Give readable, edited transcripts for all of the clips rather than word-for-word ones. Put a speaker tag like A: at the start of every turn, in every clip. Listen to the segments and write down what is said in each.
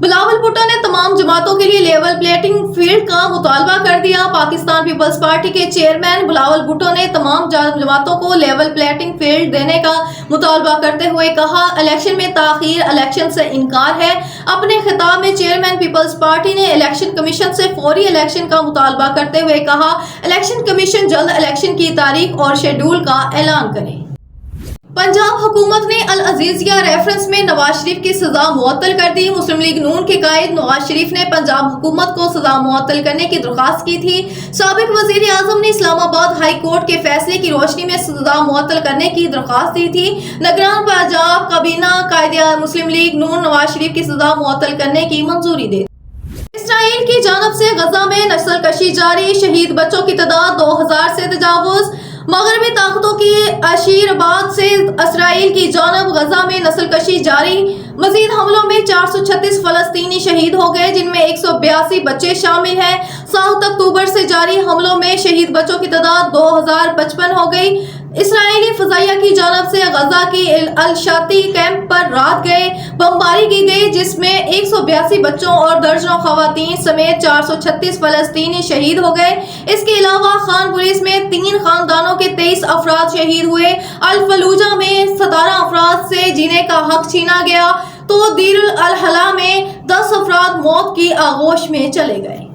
A: بلاول بھٹو نے تمام جماعتوں کے لیے لیول پلیٹنگ فیلڈ کا مطالبہ کر دیا۔ پاکستان پیپلز پارٹی کے چیئرمین بلاول بھٹو نے تمام جماعتوں کو لیول پلیٹنگ فیلڈ دینے کا مطالبہ کرتے ہوئے کہا، الیکشن میں تاخیر الیکشن سے انکار ہے۔ اپنے خطاب میں چیئرمین پیپلز پارٹی نے الیکشن کمیشن سے فوری الیکشن کا مطالبہ کرتے ہوئے کہا، الیکشن کمیشن جلد الیکشن کی تاریخ اور شیڈول کا اعلان کرے۔ پنجاب حکومت نے العزیزیہ ریفرنس میں نواز شریف کی سزا معطل کر دی۔ مسلم لیگ نون کے قائد نواز شریف نے پنجاب حکومت کو سزا معطل کرنے کی درخواست کی تھی۔ سابق وزیر اعظم نے اسلام آباد ہائی کورٹ کے فیصلے کی روشنی میں سزا معطل کرنے کی درخواست دی تھی۔ نگران پنجاب کابینہ قائد مسلم لیگ نون نواز شریف کی سزا معطل کرنے کی منظوری دے دی۔ اسرائیل کی جانب سے غزہ میں نسل کشی جاری، شہید بچوں کی تعداد 2000 سے تجاوز۔ مغربی طاقتوں کی اشیرباد سے اسرائیل کی جانب غزہ میں نسل کشی جاری، مزید حملوں میں 436 فلسطینی شہید ہو گئے جن میں 182 بچے شامل ہیں۔ 7 اکتوبر سے جاری حملوں میں شہید بچوں کی تعداد 2055 ہو گئی۔ اسرائیلی فضائیہ کی جانب سے غزہ کی الشاتی کیمپ پر رات گئے بمباری کی گئی جس میں 182 بچوں اور درجنوں خواتین سمیت 436 فلسطینی شہید ہو گئے۔ اس کے علاوہ خان پولیس میں 3 خاندانوں کے 23 افراد شہید ہوئے۔ الفلوجہ میں 17 افراد سے جینے کا حق چھینا گیا تو دیر البلح میں 10 افراد موت کی آغوش میں چلے گئے۔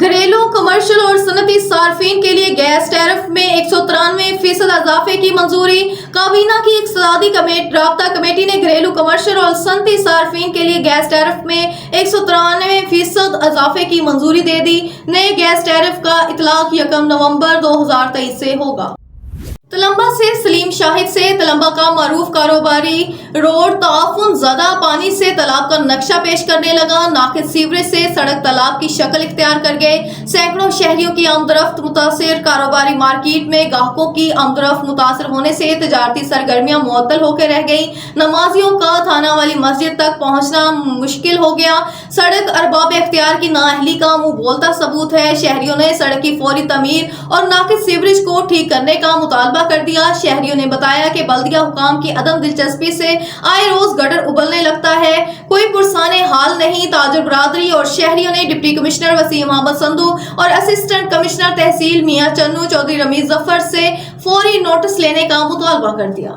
A: گھریلو، کمرشل اور صنعتی صارفین کے لیے گیس ٹیرف میں 193% اضافے کی منظوری۔ کابینہ کی اقتصادی رابطہ کمیٹی نے گھریلو، کمرشل اور صنعتی صارفین کے لیے گیس ٹیرف میں 193% اضافے کی منظوری دے دی۔ نئے گیس ٹیرف کا اطلاق 1 نومبر 2023 سے ہوگا۔ تلمبہ سے سلیم شاہد سے تلمبہ کا معروف کاروباری روڈ تعفن زدہ پانی سے تالاب کا نقشہ پیش کرنے لگا۔ ناقص سیوریج سے سڑک تالاب کی شکل اختیار کر گئے۔ سینکڑوں شہریوں کی آمدرفت متاثر، کاروباری مارکیٹ میں گاہکوں کی آمدرفت متاثر ہونے سے تجارتی سرگرمیاں معطل ہو کے رہ گئی۔ نمازیوں کا تھانہ والی مسجد تک پہنچنا مشکل ہو گیا۔ سڑک ارباب اختیار کی نااہلی کا منہ بولتا ثبوت ہے۔ شہریوں نے سڑک کی فوری تعمیر اور ناقص سیوریج کو ٹھیک کرنے کا مطالبہ کر دیا۔ شہریوں نے بتایا کہ بلدیہ حکام کی عدم دلچسپی سے آئے روز گٹر ابلنے لگتا ہے، کوئی پرسان حال نہیں۔ تاجر برادری اور شہریوں نے ڈپٹی کمشنر وسیم احمد سندھو اور اسسٹنٹ کمشنر تحصیل میاں چنو چودھری رمیز ظفر سے فوری نوٹس لینے کا مطالبہ کر دیا۔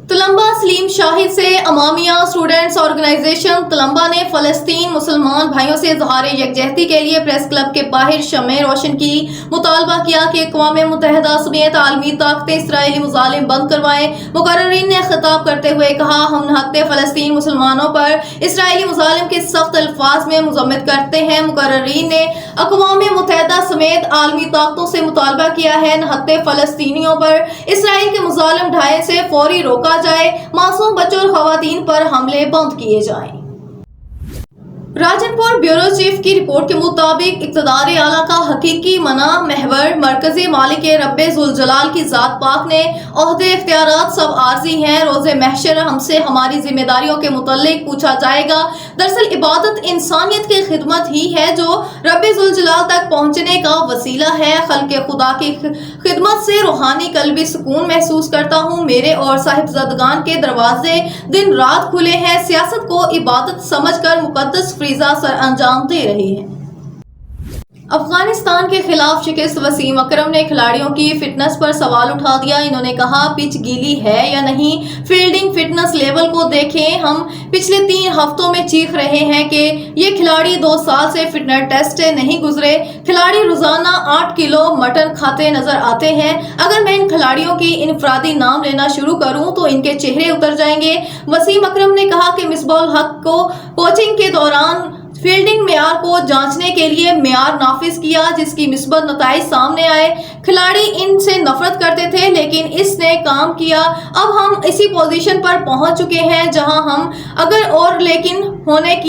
A: تلمبہ سلیم شاہد سے امامیہ اسٹوڈنٹس آرگنائزیشن تلمبہ نے فلسطین مسلمان بھائیوں سے اظہار یکجہتی کے لیے پریس کلب کے باہر شمع روشن کی، مطالبہ کیا کہ اقوام متحدہ سمیت عالمی طاقتیں اسرائیلی مظالم بند کروائیں۔ مقررین نے خطاب کرتے ہوئے کہا، ہم نہتے فلسطین مسلمانوں پر اسرائیلی مظالم کے سخت الفاظ میں مذمت کرتے ہیں۔ مقررین نے اقوام متحدہ سمیت عالمی طاقتوں سے مطالبہ کیا ہے نہتے فلسطینیوں پر اسرائیل کے مظالم ڈھائے سے فوری روکا جائے، معصوم بچوں اور خواتین پر حملے بند کیے جائیں۔ راجن پور بیورو چیف کی رپورٹ کے مطابق اقتدار اعلیٰ کا حقیقی منع محور مرکزی مالک رب ذوالجلال کی ذات پاک نے عہدے اختیارات سب عارضی ہیں۔ روز محشر ہم سے ہماری ذمہ داریوں کے متعلق پوچھا جائے گا۔ دراصل عبادت انسانیت کی خدمت ہی ہے جو رب ذوالجلال تک پہنچنے کا وسیلہ ہے۔ خلق خدا کی خدمت سے روحانی قلبی سکون محسوس کرتا ہوں۔ میرے اور صاحبزادگان کے دروازے دن رات کھلے ہیں، سیاست کو عبادت سمجھ کر مقدس فریضہ سر انجام دے رہے ہیں۔ افغانستان کے خلاف شکست وسیم اکرم نے کھلاڑیوں کی فٹنس پر سوال اٹھا دیا۔ انہوں نے کہا، پچ گیلی ہے یا نہیں، فیلڈنگ فٹنس لیول کو دیکھیں۔ ہم پچھلے 3 ہفتوں میں چیخ رہے ہیں کہ یہ کھلاڑی 2 سال سے فٹنس ٹیسٹ سے نہیں گزرے۔ کھلاڑی روزانہ 8 کلو مٹن کھاتے نظر آتے ہیں۔ اگر میں ان کھلاڑیوں کی انفرادی نام لینا شروع کروں تو ان کے چہرے اتر جائیں گے۔ وسیم اکرم نے کہا کہ مصباح الحق کو کوچنگ کے دوران فیلڈنگ معیار کو جانچنے کے لیے معیار نافذ کیا جس کی مثبت نتائج سامنے آئے۔ کھلاڑی ان سے نفرت کرتے تھے لیکن اس نے کام کیا۔ اب ہم اسی پوزیشن پر پہنچ چکے ہیں جہاں ہم اگر اور لیکن ہونے کی